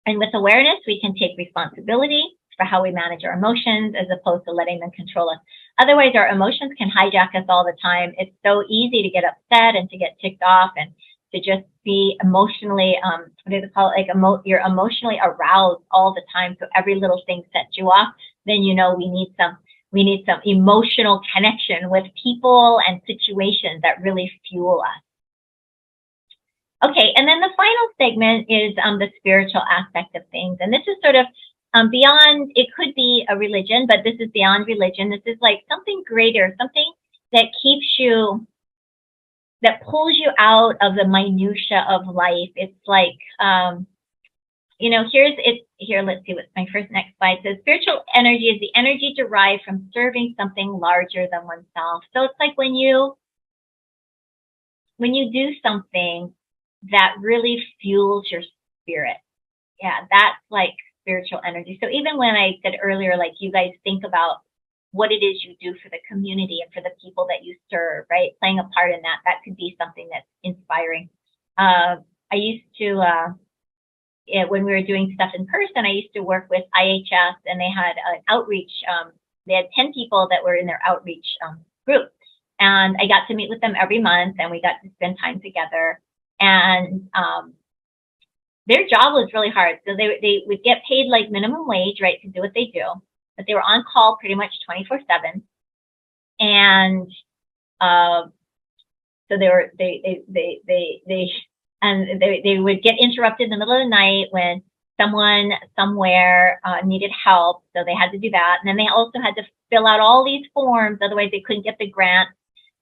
And with awareness, we can take responsibility for how we manage our emotions as opposed to letting them control us. Otherwise, our emotions can hijack us all the time. It's so easy to get upset and to get ticked off and to just be emotionally, what do they call it? Like you're emotionally aroused all the time. So every little thing sets you off. Then you know we need some emotional connection with people and situations that really fuel us. Okay, and then the final segment is the spiritual aspect of things. And this is sort of beyond, it could be a religion, but this is beyond religion. This is like something greater, something that keeps you, that pulls you out of the minutia of life. It's like, here, let's see what my next slide says. Spiritual energy is the energy derived from serving something larger than oneself. So it's like when you do something that really fuels your spirit. Yeah, that's like spiritual energy. So even when I said earlier, like you guys think about what it is you do for the community and for the people that you serve, right? Playing a part in that could be something that's inspiring. I used to, when we were doing stuff in person, I used to work with IHS, and they had an outreach. They had 10 people that were in their outreach group. And I got to meet with them every month, and we got to spend time together. And their job was really hard. So they would get paid like minimum wage, right, to do what they do. But they were on call pretty much 24/7. And so they would get interrupted in the middle of the night when someone somewhere needed help. So they had to do that. And then they also had to fill out all these forms. Otherwise, they couldn't get the grant.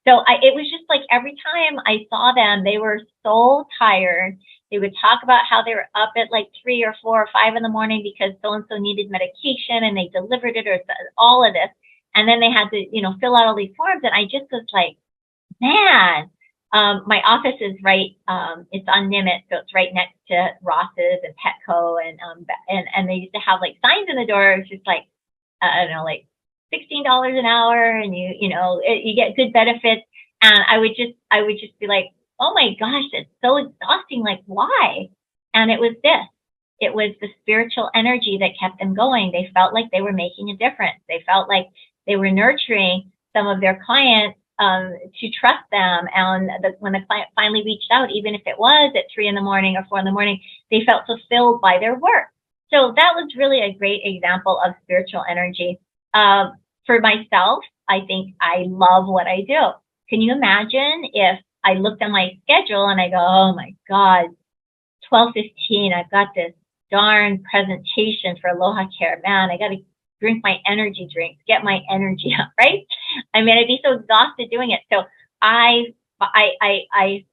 So it was just like every time I saw them, they were so tired. They would talk about how they were up at like 3 or 4 or 5 in the morning because so-and-so needed medication and they delivered it, or all of this. And then they had to, fill out all these forms. And I just was like, man, my office is right. It's on Nimitz. So it's right next to Ross's and Petco. And they used to have like signs in the door. It's just like, I don't know, like $16 an hour, and you get good benefits. And I would just be like, oh my gosh, it's so exhausting. Like, why? And it was this. It was the spiritual energy that kept them going. They felt like they were making a difference. They felt like they were nurturing some of their clients to trust them. And when the client finally reached out, even if it was at 3 in the morning or 4 in the morning, they felt fulfilled by their work. So that was really a great example of spiritual energy. For myself, I think I love what I do. Can you imagine if I looked at my schedule and I go, oh my God, 12:15, I've got this darn presentation for Aloha Care. Man, I got to drink my energy drinks, get my energy up, right? I mean, I'd be so exhausted doing it. So I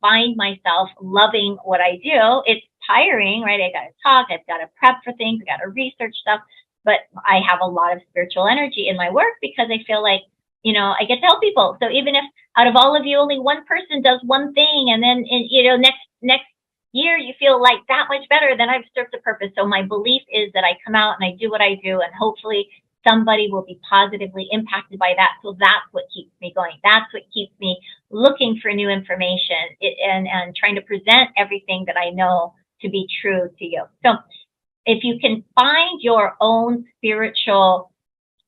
find myself loving what I do. It's tiring, right? I got to talk, I've got to prep for things, I got to research stuff, but I have a lot of spiritual energy in my work because I feel like, you know, I get to help people. So even if out of all of you, only one person does one thing, and then, you know, next year you feel like that much better, then I've served a purpose. So my belief is that I come out and I do what I do, and hopefully somebody will be positively impacted by that. So that's what keeps me going. That's what keeps me looking for new information and trying to present everything that I know to be true to you. So if you can find your own spiritual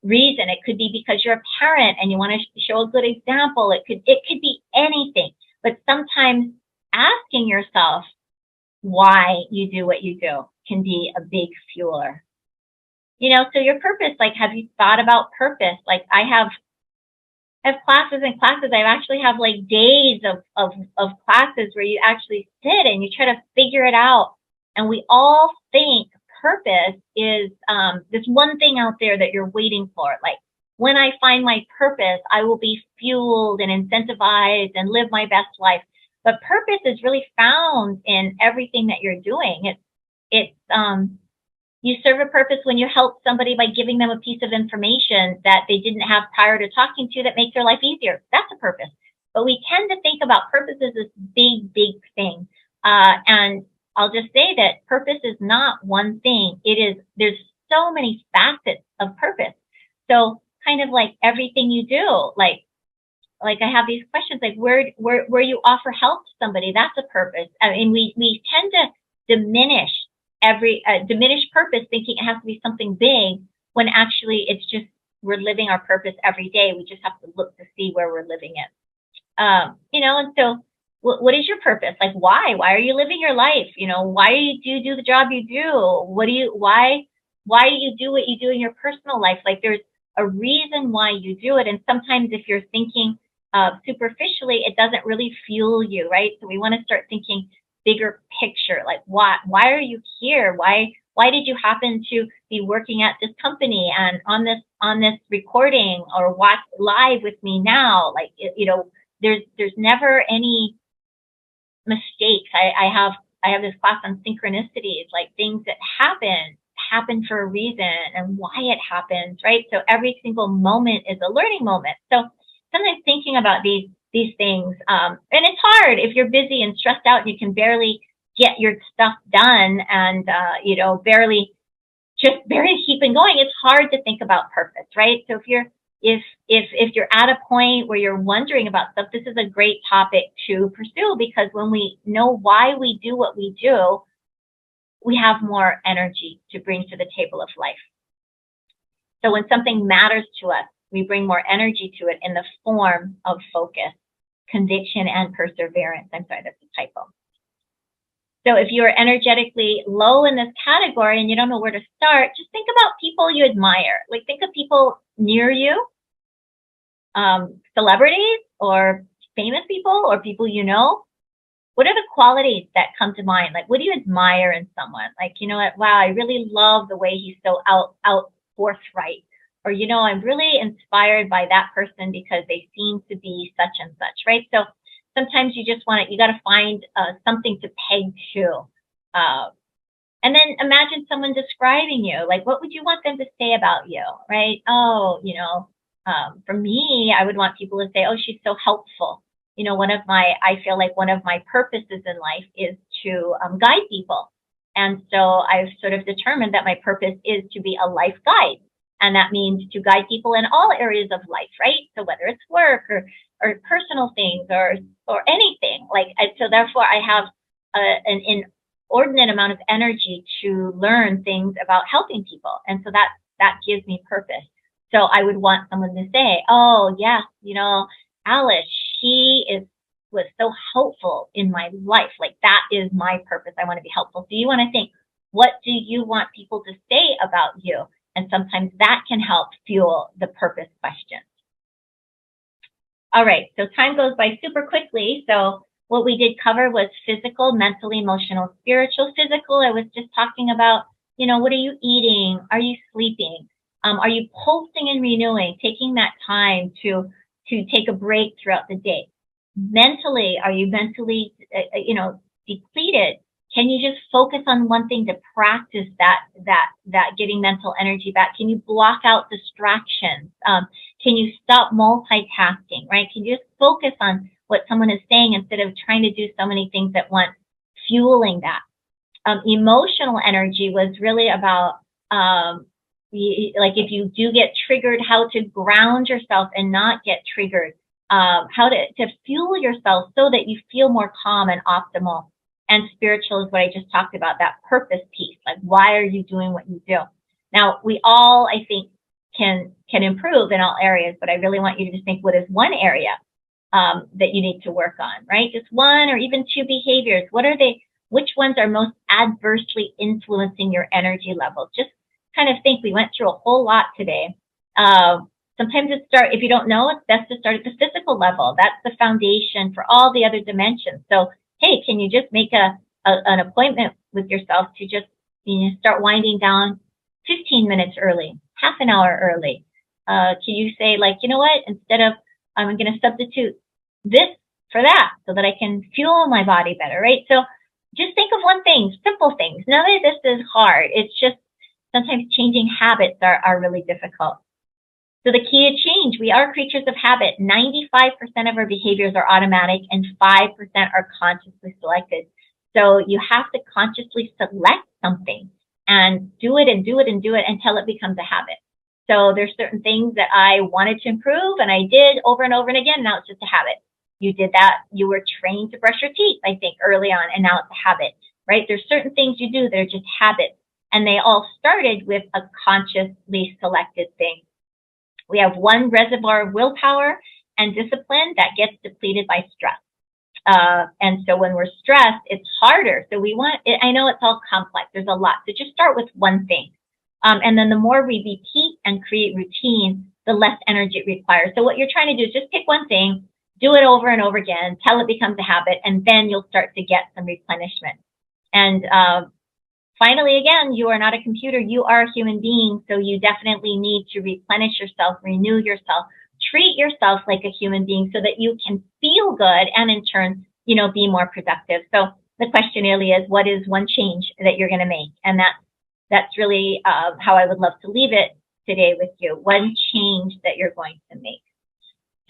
reason, it could be because you're a parent and you want to show a good example. It could be anything, but sometimes asking yourself why you do what you do can be a big fueler. You know, so your purpose, like, have you thought about purpose? Like, I have classes and classes. I actually have like days of classes where you actually sit and you try to figure it out. And we all think purpose is this one thing out there that you're waiting for. Like, when I find my purpose, I will be fueled and incentivized and live my best life. But purpose is really found in everything that you're doing. You serve a purpose when you help somebody by giving them a piece of information that they didn't have prior to talking to that makes their life easier. That's a purpose. But we tend to think about purpose as this big, big thing. And I'll just say that purpose is not one thing. There's so many facets of purpose. So kind of like everything you do, like I have these questions, like where you offer help to somebody, that's a purpose. I mean, we tend to diminish purpose, thinking it has to be something big, when actually it's just, we're living our purpose every day. We just have to look to see where we're living it. You know, and so what is your purpose? Like, why are you living your life? You know, why do you do the job you do? Why do you do what you do in your personal life? Like, there's a reason why you do it. And sometimes if you're thinking superficially, it doesn't really fuel you, right? So we want to start thinking bigger picture. Like, why are you here? Why did you happen to be working at this company and on this recording, or watch live with me now? Like, you know, there's never any mistakes. I have this class on synchronicities, like things that happen for a reason and why it happens, right? So every single moment is a learning moment. So sometimes thinking about these things, and it's hard if you're busy and stressed out and you can barely get your stuff done, and you know, barely keeping going. It's hard to think about purpose, right? So if you're at a point where you're wondering about stuff, this is a great topic to pursue, because when we know why we do what we do, we have more energy to bring to the table of life. So when something matters to us, we bring more energy to it in the form of focus, conviction, and perseverance. I'm sorry, that's a typo. So if you're energetically low in this category and you don't know where to start, just think about people you admire. Like, think of people near you, celebrities or famous people or people you know. What are the qualities that come to mind? Like, what do you admire in someone? Like, you know what? Wow, I really love the way he's so out forthright. Or, you know, I'm really inspired by that person because they seem to be such and such, right? So sometimes you got to find something to peg to. And then imagine someone describing you. Like, what would you want them to say about you, right? Oh, you know, for me, I would want people to say, oh, she's so helpful. You know, I feel like one of my purposes in life is to guide people. And so I've sort of determined that my purpose is to be a life guide. And that means to guide people in all areas of life, right? So whether it's work or personal things or anything, like, so therefore I have an inordinate amount of energy to learn things about helping people. And so that gives me purpose. So I would want someone to say, oh yes, you know, Alice, was so helpful in my life. Like, that is my purpose. I want to be helpful. So you want to think, what do you want people to say about you? And sometimes that can help fuel the purpose question. All right, so time goes by super quickly. So What we did cover was physical, mental, emotional, spiritual. Physical, I was just talking about, you know, what are you eating? Are you sleeping? Are you pulsing and renewing, taking that time to take a break throughout the day? Mentally, are you mentally, depleted? Can you just focus on one thing to practice that getting mental energy back? Can you block out distractions? Can you stop multitasking, right? Can you just focus on what someone is saying instead of trying to do so many things at once, fueling that? Emotional energy was really about, like if you do get triggered, how to ground yourself and not get triggered, how to fuel yourself so that you feel more calm and optimal. And spiritual is what I just talked about, that purpose piece. Like, why are you doing what you do? Now, we all, I think, can improve in all areas, but I really want you to just think, what is one area that you need to work on, right? Just one or even two behaviors. What are they? Which ones are most adversely influencing your energy levels? Just kind of think. We went through a whole lot today. Sometimes if you don't know, it's best to start at the physical level. That's the foundation for all the other dimensions. So, hey, can you just make an appointment with yourself to just start winding down 15 minutes early, half an hour early? Can you say, like, you know what, instead of, I'm going to substitute this for that so that I can fuel my body better, right? So just think of one thing, simple things. None of this is hard. It's just sometimes changing habits are really difficult. So the key to change, we are creatures of habit. 95% of our behaviors are automatic and 5% are consciously selected. So you have to consciously select something and do it and do it and do it until it becomes a habit. So there's certain things that I wanted to improve and I did over and over and again. Now it's just a habit. You did that. You were trained to brush your teeth, I think, early on, and now it's a habit, right? There's certain things you do that are just habits, and they all started with a consciously selected thing. We have one reservoir of willpower and discipline that gets depleted by stress. And so when we're stressed, it's harder. So I know it's all complex. There's a lot. So just start with one thing. And then the more we repeat and create routine, the less energy it requires. So what you're trying to do is just pick one thing, do it over and over again, till it becomes a habit, and then you'll start to get some replenishment. And finally, again, you are not a computer. You are a human being, so you definitely need to replenish yourself, renew yourself, treat yourself like a human being so that you can feel good and in turn, be more productive. So the question really is, what is one change that you're going to make? And that's really how I would love to leave it today with you. One change that you're going to make.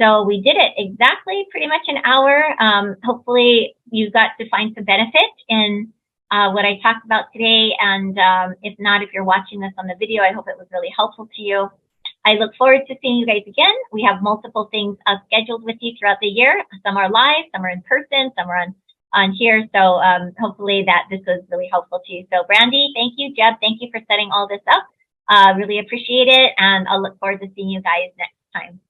So we did it exactly pretty much an hour. Hopefully you got to find some benefit in what I talked about today. And if not, if you're watching this on the video, I hope it was really helpful to you. I look forward to seeing you guys again. We have multiple things scheduled with you throughout the year. Some are live, some are in person, some are on here. So hopefully that this was really helpful to you. So Brandy, thank you. Jeb, thank you for setting all this up. Really appreciate it. And I'll look forward to seeing you guys next time.